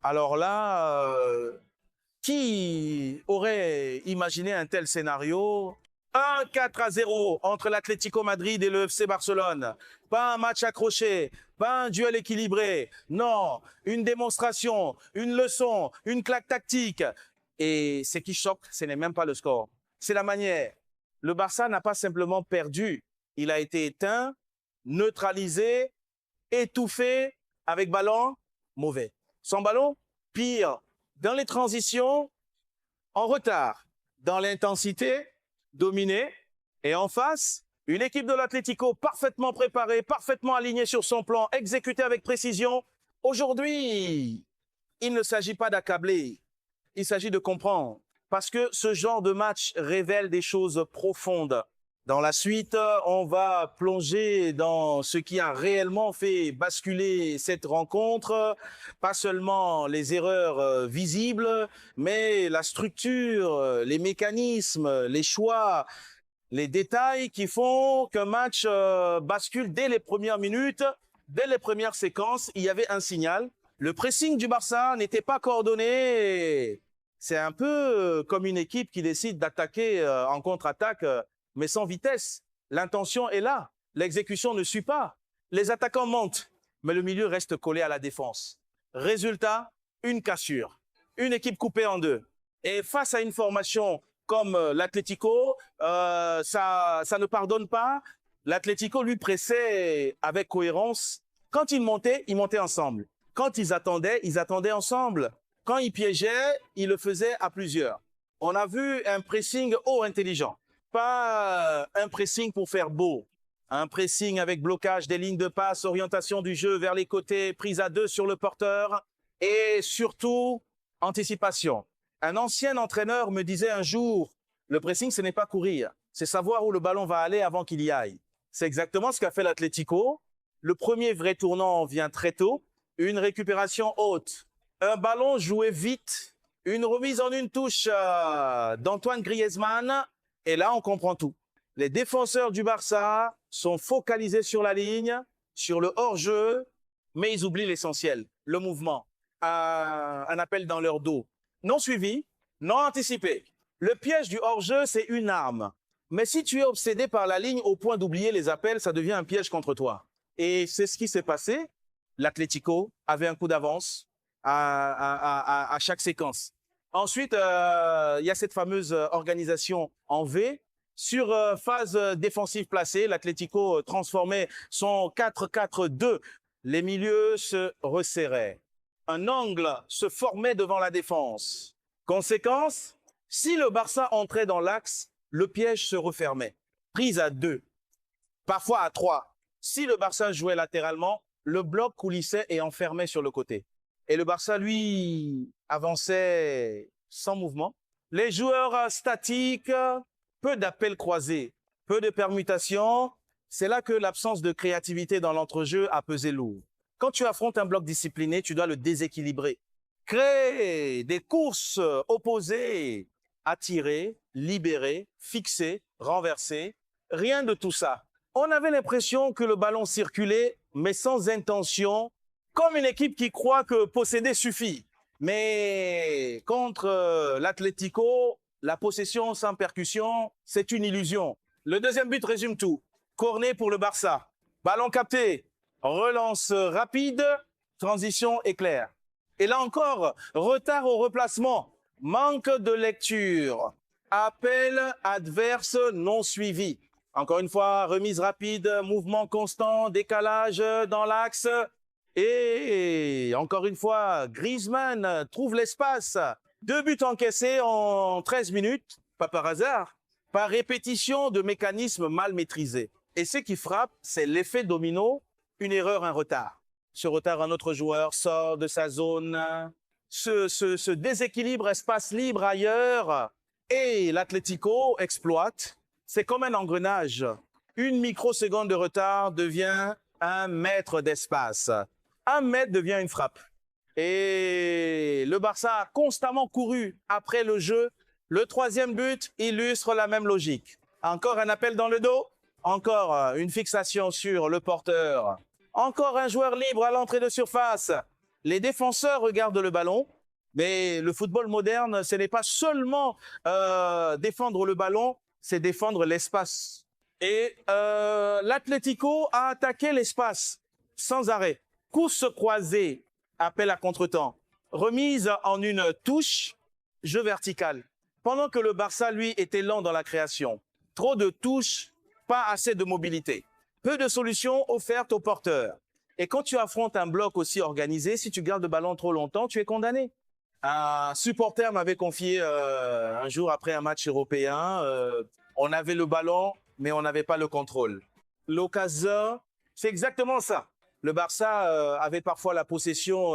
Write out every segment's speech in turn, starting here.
Alors là, qui aurait imaginé un tel scénario? 1-4-0 entre l'Atlético Madrid et le FC Barcelone. Pas un match accroché, pas un duel équilibré. Non, une démonstration, une leçon, une claque tactique. Et ce qui choque, ce n'est même pas le score. C'est la manière. Le Barça n'a pas simplement perdu. Il a été éteint, neutralisé, étouffé avec ballon mauvais. Sans ballon, pire. Dans les transitions, en retard. Dans l'intensité, dominé. Et en face, une équipe de l'Atlético parfaitement préparée, parfaitement alignée sur son plan, exécutée avec précision. Aujourd'hui, il ne s'agit pas d'accabler. Il s'agit de comprendre. Parce que ce genre de match révèle des choses profondes. Dans la suite, on va plonger dans ce qui a réellement fait basculer cette rencontre. Pas seulement les erreurs visibles, mais la structure, les mécanismes, les choix, les détails qui font qu'un match bascule dès les premières minutes, dès les premières séquences. Il y avait un signal. Le pressing du Barça n'était pas coordonné. C'est un peu comme une équipe qui décide d'attaquer en contre-attaque, mais sans vitesse. L'intention est là. L'exécution ne suit pas. Les attaquants montent, mais le milieu reste collé à la défense. Résultat, une cassure. Une équipe coupée en deux. Et face à une formation comme l'Atlético, ça ne pardonne pas. L'Atlético, lui, pressait avec cohérence. Quand ils montaient ensemble. Quand ils attendaient ensemble. Quand ils piégeaient, ils le faisaient à plusieurs. On a vu un pressing haut intelligent. Pas un pressing pour faire beau. Un pressing avec blocage des lignes de passe, orientation du jeu vers les côtés, prise à deux sur le porteur et surtout, anticipation. Un ancien entraîneur me disait un jour, le pressing, ce n'est pas courir, c'est savoir où le ballon va aller avant qu'il y aille. C'est exactement ce qu'a fait l'Atlético. Le premier vrai tournant vient très tôt, une récupération haute, un ballon joué vite, une remise en une touche d'Antoine Griezmann. Et là, on comprend tout. Les défenseurs du Barça sont focalisés sur la ligne, sur le hors-jeu, mais ils oublient l'essentiel, le mouvement. Un appel dans leur dos. Non suivi, non anticipé. Le piège du hors-jeu, c'est une arme. Mais si tu es obsédé par la ligne au point d'oublier les appels, ça devient un piège contre toi. Et c'est ce qui s'est passé. L'Atlético avait un coup d'avance à chaque séquence. Ensuite, il y a cette fameuse organisation en V. Sur phase défensive placée, l'Atlético transformait son 4-4-2. Les milieux se resserraient. Un angle se formait devant la défense. Conséquence, si le Barça entrait dans l'axe, le piège se refermait. Prise à 2, parfois à 3. Si le Barça jouait latéralement, le bloc coulissait et enfermait sur le côté. Et le Barça, lui, avançait sans mouvement. Les joueurs statiques, peu d'appels croisés, peu de permutations. C'est là que l'absence de créativité dans l'entrejeu a pesé lourd. Quand tu affrontes un bloc discipliné, tu dois le déséquilibrer. Créer des courses opposées, attirer, libérer, fixer, renverser. Rien de tout ça. On avait l'impression que le ballon circulait, mais sans intention, comme une équipe qui croit que posséder suffit. Mais contre l'Atlético, la possession sans percussion, c'est une illusion. Le deuxième but résume tout. Corner pour le Barça. Ballon capté. Relance rapide. Transition éclair. Et là encore, retard au replacement. Manque de lecture. Appel adverse non suivi. Encore une fois, remise rapide, mouvement constant, décalage dans l'axe. Et encore une fois, Griezmann trouve l'espace. 2 buts encaissés en 13 minutes, pas par hasard, par répétition de mécanismes mal maîtrisés. Et ce qui frappe, c'est l'effet domino, une erreur, un retard. Ce retard, un autre joueur sort de sa zone, ce déséquilibre espace libre ailleurs, et l'Atlético exploite. C'est comme un engrenage. Une microseconde de retard devient 1 mètre d'espace. 1 mètre devient une frappe. Et le Barça a constamment couru après le jeu. Le troisième but illustre la même logique. Encore un appel dans le dos. Encore une fixation sur le porteur. Encore un joueur libre à l'entrée de surface. Les défenseurs regardent le ballon, mais le football moderne, ce n'est pas seulement défendre le ballon, c'est défendre l'espace. Et l'Atlético a attaqué l'espace sans arrêt. Course croisée, appel à contretemps. Remise en une touche, jeu vertical. Pendant que le Barça, lui, était lent dans la création. Trop de touches, pas assez de mobilité. Peu de solutions offertes aux porteurs. Et quand tu affrontes un bloc aussi organisé, si tu gardes le ballon trop longtemps, tu es condamné. Un supporter m'avait confié un jour après un match européen, on avait le ballon, mais on n'avait pas le contrôle. L'occasion, c'est exactement ça. Le Barça avait parfois la possession,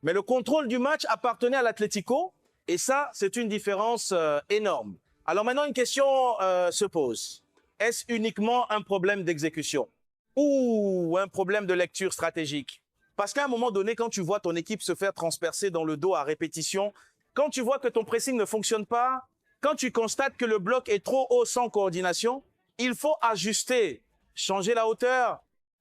mais le contrôle du match appartenait à l'Atlético. Et ça, c'est une différence énorme. Alors maintenant, une question se pose. Est-ce uniquement un problème d'exécution ou un problème de lecture stratégique? Parce qu'à un moment donné, quand tu vois ton équipe se faire transpercer dans le dos à répétition, quand tu vois que ton pressing ne fonctionne pas, quand tu constates que le bloc est trop haut sans coordination, il faut ajuster, changer la hauteur,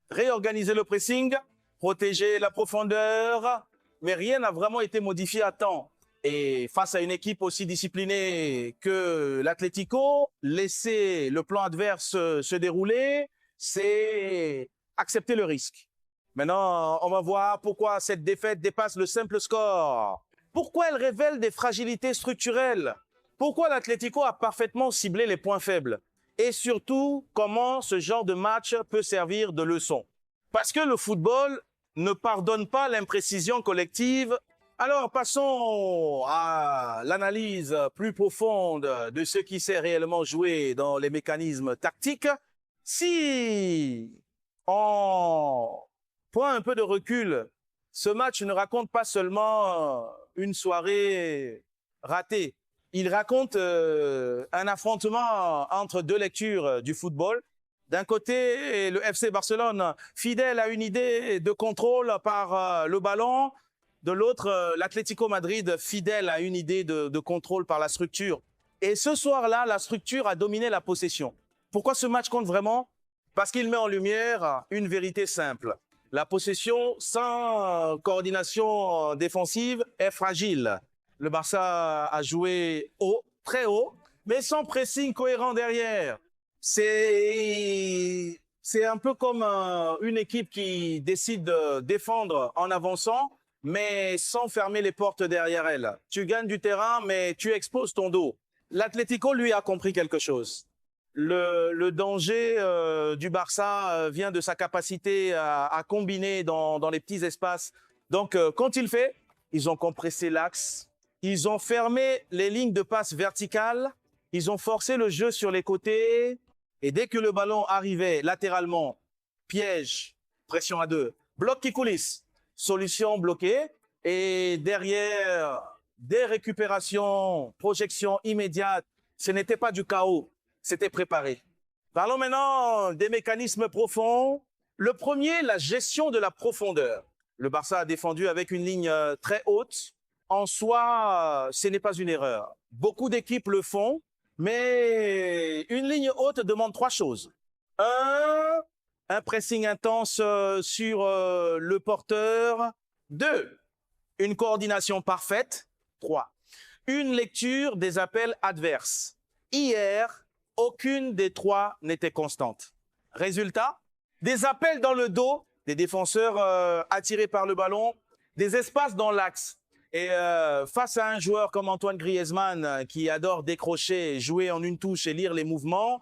réorganiser le pressing, protéger la profondeur, mais rien n'a vraiment été modifié à temps. Et face à une équipe aussi disciplinée que l'Atlético, laisser le plan adverse se dérouler, c'est accepter le risque. Maintenant, on va voir pourquoi cette défaite dépasse le simple score. Pourquoi elle révèle des fragilités structurelles? Pourquoi l'Atlético a parfaitement ciblé les points faibles? Et surtout, comment ce genre de match peut servir de leçon? Parce que le football ne pardonne pas l'imprécision collective. Alors, passons à l'analyse plus profonde de ce qui s'est réellement joué dans les mécanismes tactiques. Si on prend un peu de recul, ce match ne raconte pas seulement une soirée ratée. Il raconte un affrontement entre deux lectures du football. D'un côté, le FC Barcelone, fidèle à une idée de contrôle par le ballon. De l'autre, l'Atlético Madrid, fidèle à une idée de contrôle par la structure. Et ce soir-là, la structure a dominé la possession. Pourquoi ce match compte vraiment? Parce qu'il met en lumière une vérité simple. La possession sans coordination défensive est fragile. Le Barça a joué haut, très haut, mais sans pressing cohérent derrière. C'est un peu comme une équipe qui décide de défendre en avançant, mais sans fermer les portes derrière elle. Tu gagnes du terrain, mais tu exposes ton dos. L'Atlético, lui, a compris quelque chose. Le danger du Barça vient de sa capacité à combiner dans les petits espaces. Donc, quand il fait, ils ont compressé l'axe, ils ont fermé les lignes de passe verticales, ils ont forcé le jeu sur les côtés, et dès que le ballon arrivait latéralement, piège, pression à deux, bloc qui coulisse, solution bloquée, et derrière, des récupérations, projection immédiate, ce n'était pas du chaos. C'était préparé. Parlons maintenant des mécanismes profonds. Le premier, la gestion de la profondeur. Le Barça a défendu avec une ligne très haute. En soi, ce n'est pas une erreur. Beaucoup d'équipes le font, mais une ligne haute demande trois choses. Un pressing intense sur le porteur. 2, une coordination parfaite. 3, une lecture des appels adverses. Hier, aucune des trois n'était constante. Résultat, des appels dans le dos, des défenseurs attirés par le ballon, des espaces dans l'axe. Et face à un joueur comme Antoine Griezmann qui adore décrocher, jouer en une touche et lire les mouvements,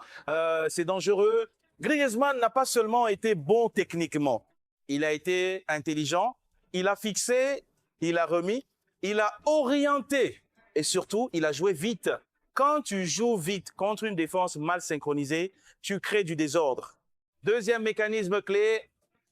c'est dangereux. Griezmann n'a pas seulement été bon techniquement, il a été intelligent, il a fixé, il a remis, il a orienté et surtout, il a joué vite. Quand tu joues vite contre une défense mal synchronisée, tu crées du désordre. Deuxième mécanisme clé,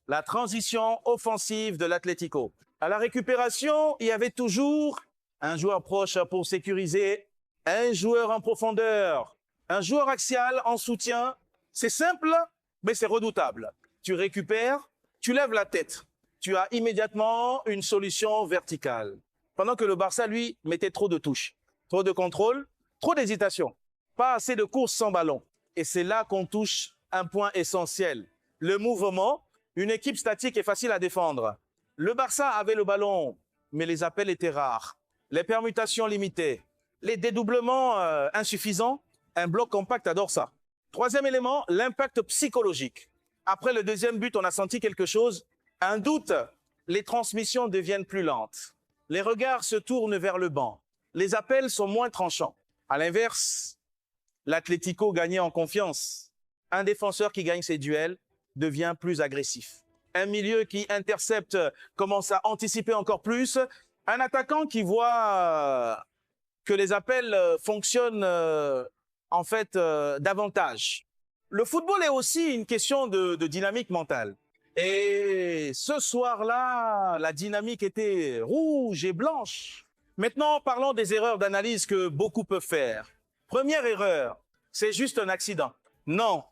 la transition offensive de l'Atlético. À la récupération, il y avait toujours un joueur proche pour sécuriser, un joueur en profondeur, un joueur axial en soutien. C'est simple, mais c'est redoutable. Tu récupères, tu lèves la tête. Tu as immédiatement une solution verticale. Pendant que le Barça, lui, mettait trop de touches, trop de contrôle, trop d'hésitation, pas assez de courses sans ballon. Et c'est là qu'on touche un point essentiel. Le mouvement, une équipe statique est facile à défendre. Le Barça avait le ballon, mais les appels étaient rares. Les permutations limitées. Les dédoublements insuffisants. Un bloc compact adore ça. Troisième élément, l'impact psychologique. Après le deuxième but, on a senti quelque chose. Un doute. Les transmissions deviennent plus lentes. Les regards se tournent vers le banc. Les appels sont moins tranchants. À l'inverse, l'Atlético gagnait en confiance. Un défenseur qui gagne ses duels devient plus agressif. Un milieu qui intercepte commence à anticiper encore plus. Un attaquant qui voit que les appels fonctionnent en fait davantage. Le football est aussi une question de dynamique mentale. Et ce soir-là, la dynamique était rouge et blanche. Maintenant, parlons des erreurs d'analyse que beaucoup peuvent faire. Première erreur, c'est juste un accident. Non,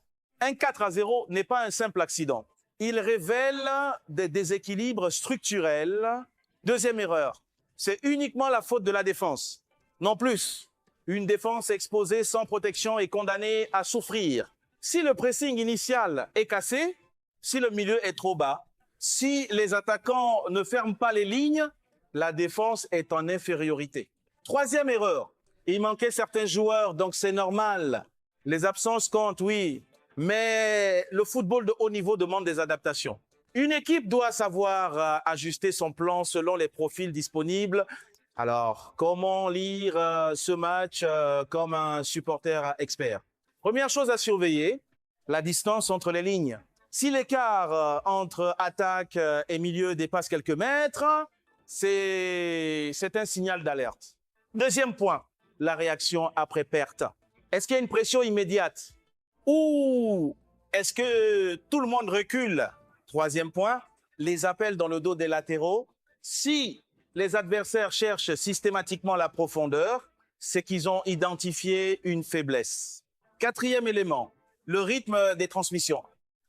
un 4-0 n'est pas un simple accident. Il révèle des déséquilibres structurels. Deuxième erreur, c'est uniquement la faute de la défense. Non plus. Une défense exposée sans protection est condamnée à souffrir. Si le pressing initial est cassé, si le milieu est trop bas, si les attaquants ne ferment pas les lignes, la défense est en infériorité. Troisième erreur, il manquait certains joueurs, donc c'est normal. Les absences comptent, oui, mais le football de haut niveau demande des adaptations. Une équipe doit savoir ajuster son plan selon les profils disponibles. Alors, comment lire ce match comme un supporter expert? Première chose à surveiller, la distance entre les lignes. Si l'écart entre attaque et milieu dépasse quelques mètres, c'est un signal d'alerte. Deuxième point, la réaction après perte. Est-ce qu'il y a une pression immédiate? Ou est-ce que tout le monde recule? Troisième point, les appels dans le dos des latéraux. Si les adversaires cherchent systématiquement la profondeur, c'est qu'ils ont identifié une faiblesse. Quatrième élément, le rythme des transmissions.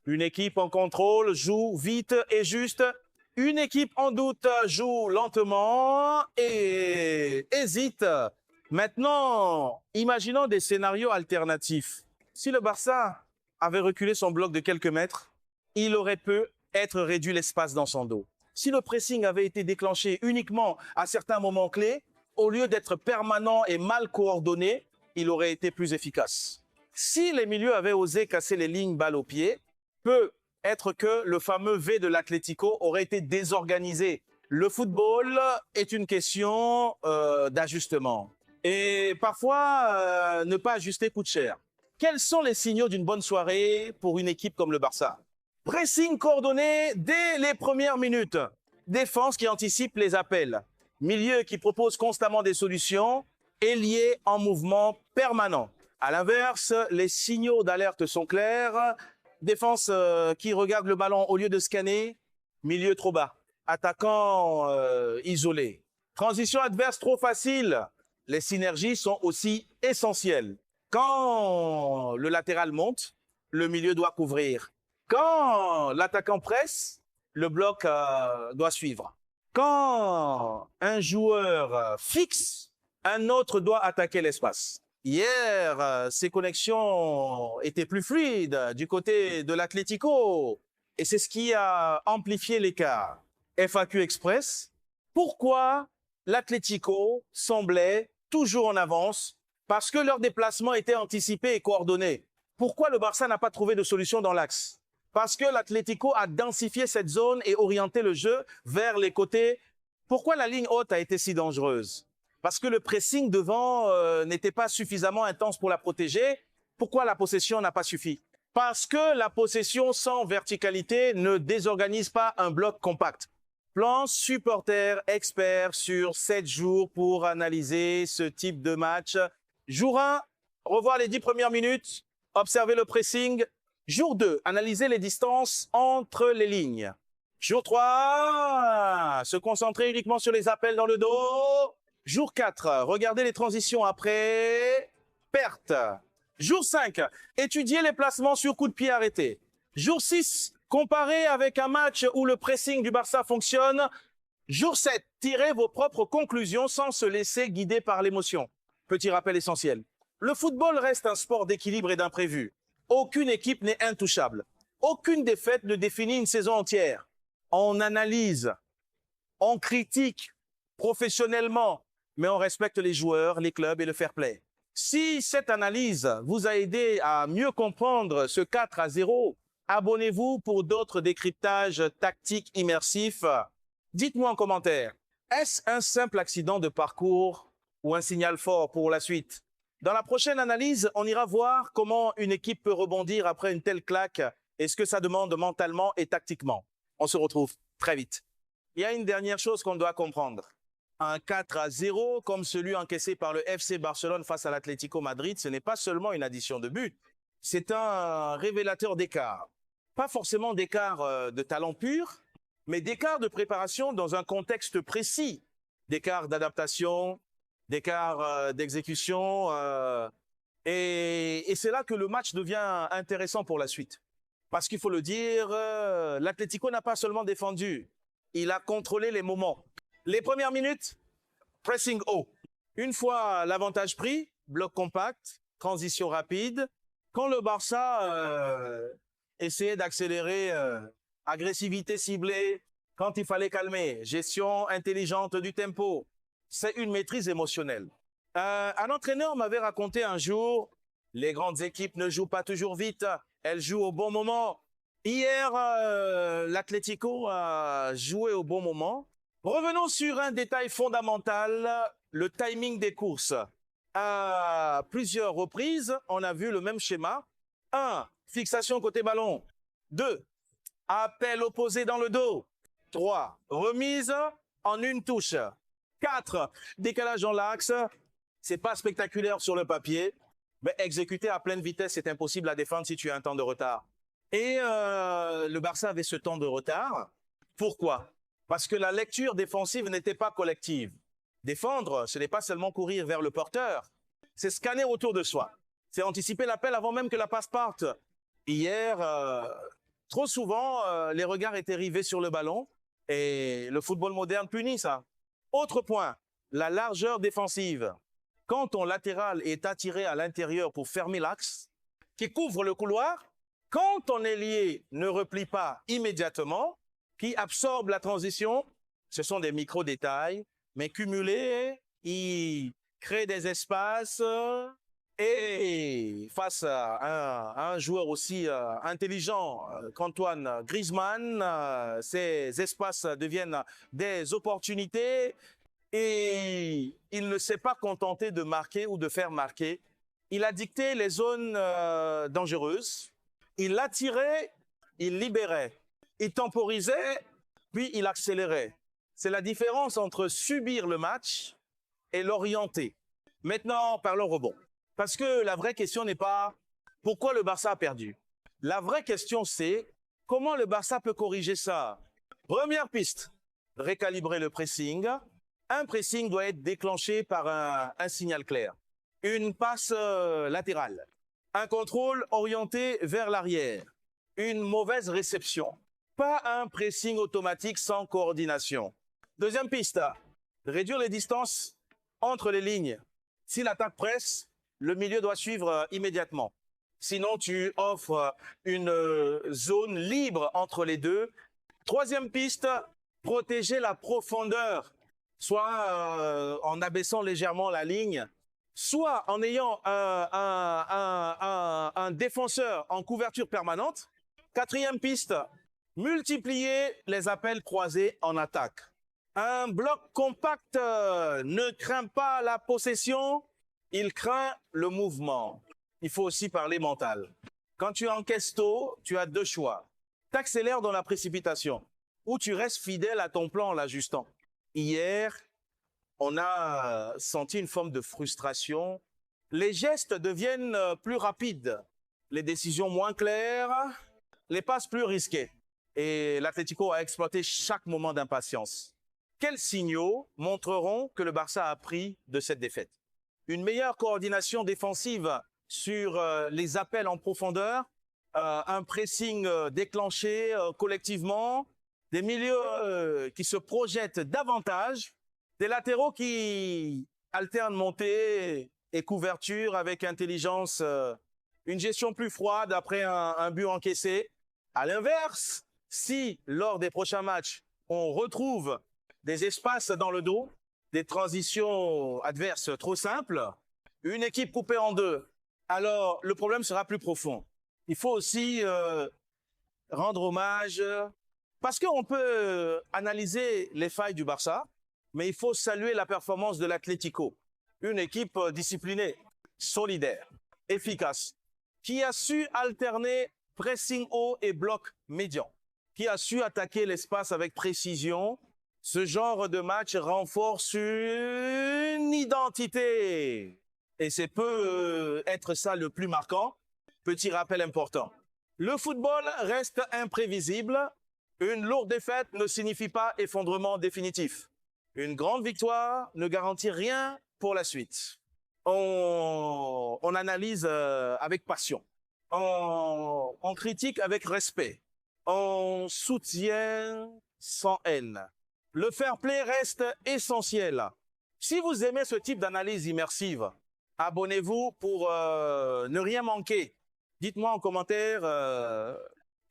Une équipe en contrôle joue vite et juste. Une équipe en doute joue lentement et hésite. Maintenant, imaginons des scénarios alternatifs. Si le Barça avait reculé son bloc de quelques mètres, il aurait pu être réduit l'espace dans son dos. Si le pressing avait été déclenché uniquement à certains moments clés, au lieu d'être permanent et mal coordonné, il aurait été plus efficace. Si les milieux avaient osé casser les lignes balle au pied, peut être que le fameux V de l'Atlético aurait été désorganisé. Le football est une question d'ajustement. Et parfois, ne pas ajuster coûte cher. Quels sont les signaux d'une bonne soirée pour une équipe comme le Barça? Pressing coordonné dès les premières minutes. Défense qui anticipe les appels. Milieu qui propose constamment des solutions. Ailier en mouvement permanent. À l'inverse, les signaux d'alerte sont clairs. Défense qui regarde le ballon au lieu de scanner. Milieu trop bas. Attaquant isolé. Transition adverse trop facile. Les synergies sont aussi essentielles. Quand le latéral monte, le milieu doit couvrir. Quand l'attaquant presse, le bloc doit suivre. Quand un joueur fixe, un autre doit attaquer l'espace. Hier, ces connexions étaient plus fluides du côté de l'Atlético. Et c'est ce qui a amplifié l'écart. FAQ Express, pourquoi l'Atlético semblait toujours en avance? Parce que leur déplacement était anticipé et coordonné. Pourquoi le Barça n'a pas trouvé de solution dans l'axe? Parce que l'Atlético a densifié cette zone et orienté le jeu vers les côtés. Pourquoi la ligne haute a été si dangereuse? Parce que le pressing devant n'était pas suffisamment intense pour la protéger. Pourquoi la possession n'a pas suffi? Parce que la possession sans verticalité ne désorganise pas un bloc compact. Plan supporter expert sur 7 jours pour analyser ce type de match. Jour 1, revoir les 10 premières minutes, observer le pressing. Jour 2, analyser les distances entre les lignes. Jour 3, se concentrer uniquement sur les appels dans le dos. Jour 4, regarder les transitions après perte. Jour 5, étudier les placements sur coup de pied arrêté. Jour 6, comparer avec un match où le pressing du Barça fonctionne. Jour 7, tirez vos propres conclusions sans se laisser guider par l'émotion. Petit rappel essentiel. Le football reste un sport d'équilibre et d'imprévu. Aucune équipe n'est intouchable. Aucune défaite ne définit une saison entière. On analyse On critique professionnellement, mais on respecte les joueurs, les clubs et le fair play. Si cette analyse vous a aidé à mieux comprendre ce 4-0, abonnez-vous pour d'autres décryptages tactiques immersifs. Dites-moi en commentaire, est-ce un simple accident de parcours ou un signal fort pour la suite? Dans la prochaine analyse, on ira voir comment une équipe peut rebondir après une telle claque et ce que ça demande mentalement et tactiquement. On se retrouve très vite. Il y a une dernière chose qu'on doit comprendre. Un 4-0 comme celui encaissé par le FC Barcelone face à l'Atlético Madrid, ce n'est pas seulement une addition de buts, c'est un révélateur d'écart. Pas forcément d'écart de talent pur, mais d'écart de préparation dans un contexte précis, d'écart d'adaptation, d'écart d'exécution. Et c'est là que le match devient intéressant pour la suite. Parce qu'il faut le dire, l'Atlético n'a pas seulement défendu, il a contrôlé les moments. Les premières minutes, pressing haut. Une fois l'avantage pris, bloc compact, transition rapide. Quand le Barça essayait d'accélérer, agressivité ciblée, quand il fallait calmer, gestion intelligente du tempo, c'est une maîtrise émotionnelle. Un entraîneur m'avait raconté un jour, les grandes équipes ne jouent pas toujours vite, elles jouent au bon moment. Hier, l'Atlético a joué au bon moment. Revenons sur un détail fondamental, le timing des courses. À plusieurs reprises, on a vu le même schéma. 1. Fixation côté ballon. 2. Appel opposé dans le dos. 3. Remise en une touche. 4. Décalage dans l'axe. C'est pas spectaculaire sur le papier, mais exécuté à pleine vitesse, c'est impossible à défendre si tu as un temps de retard. Et le Barça avait ce temps de retard. Pourquoi? Parce que la lecture défensive n'était pas collective. Défendre, ce n'est pas seulement courir vers le porteur, c'est scanner autour de soi. C'est anticiper l'appel avant même que la passe parte. Hier, trop souvent, les regards étaient rivés sur le ballon et le football moderne punit ça. Autre point, la largeur défensive. Quand ton latéral est attiré à l'intérieur pour fermer l'axe, qui couvre le couloir, quand ton ailier ne replie pas immédiatement, qui absorbe la transition, ce sont des micro-détails, mais cumulés, ils créent des espaces et face à un joueur aussi intelligent qu'Antoine Griezmann, ces espaces deviennent des opportunités et il ne s'est pas contenté de marquer ou de faire marquer. Il a dicté les zones dangereuses, il attirait, il libérait. Il temporisait, puis il accélérait. C'est la différence entre subir le match et l'orienter. Maintenant, parlons rebond. Parce que la vraie question n'est pas pourquoi le Barça a perdu. La vraie question, c'est comment le Barça peut corriger ça. Première piste, récalibrer le pressing. Un pressing doit être déclenché par un signal clair. Une passe latérale. Un contrôle orienté vers l'arrière. Une mauvaise réception. Pas un pressing automatique sans coordination. Deuxième piste, réduire les distances entre les lignes. Si l'attaque presse, le milieu doit suivre immédiatement. Sinon, tu offres une zone libre entre les deux. Troisième piste, protéger la profondeur, soit en abaissant légèrement la ligne, soit en ayant un défenseur en couverture permanente. Quatrième piste, multiplier les appels croisés en attaque. Un bloc compact ne craint pas la possession, il craint le mouvement. Il faut aussi parler mental. Quand tu encaisses tôt, tu as deux choix. T'accélères dans la précipitation ou tu restes fidèle à ton plan en l'ajustant. Hier, on a senti une forme de frustration. Les gestes deviennent plus rapides, les décisions moins claires, les passes plus risquées. Et l'Atlético a exploité chaque moment d'impatience. Quels signaux montreront que le Barça a appris de cette défaite? Une meilleure coordination défensive sur les appels en profondeur, un pressing déclenché collectivement, des milieux qui se projettent davantage, des latéraux qui alternent montée et couverture avec intelligence, une gestion plus froide après un but encaissé. À l'inverse, si lors des prochains matchs, on retrouve des espaces dans le dos, des transitions adverses trop simples, une équipe coupée en deux, alors le problème sera plus profond. Il faut aussi rendre hommage, parce qu'on peut analyser les failles du Barça, mais il faut saluer la performance de l'Atlético, une équipe disciplinée, solidaire, efficace, qui a su alterner pressing haut et bloc médian, qui a su attaquer l'espace avec précision. Ce genre de match renforce une identité. Et c'est peut être ça le plus marquant. Petit rappel important. Le football reste imprévisible. Une lourde défaite ne signifie pas effondrement définitif. Une grande victoire ne garantit rien pour la suite. On analyse avec passion. On critique avec respect. On soutient sans haine. Le fair play reste essentiel. Si vous aimez ce type d'analyse immersive, abonnez-vous pour ne rien manquer. Dites-moi en commentaire,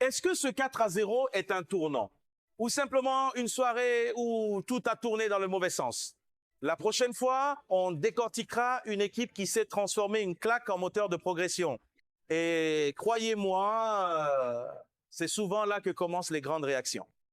est-ce que ce 4-0 est un tournant? Ou simplement une soirée où tout a tourné dans le mauvais sens? La prochaine fois, on décortiquera une équipe qui s'est transformée une claque en moteur de progression. Et croyez-moi, c'est souvent là que commencent les grandes réactions.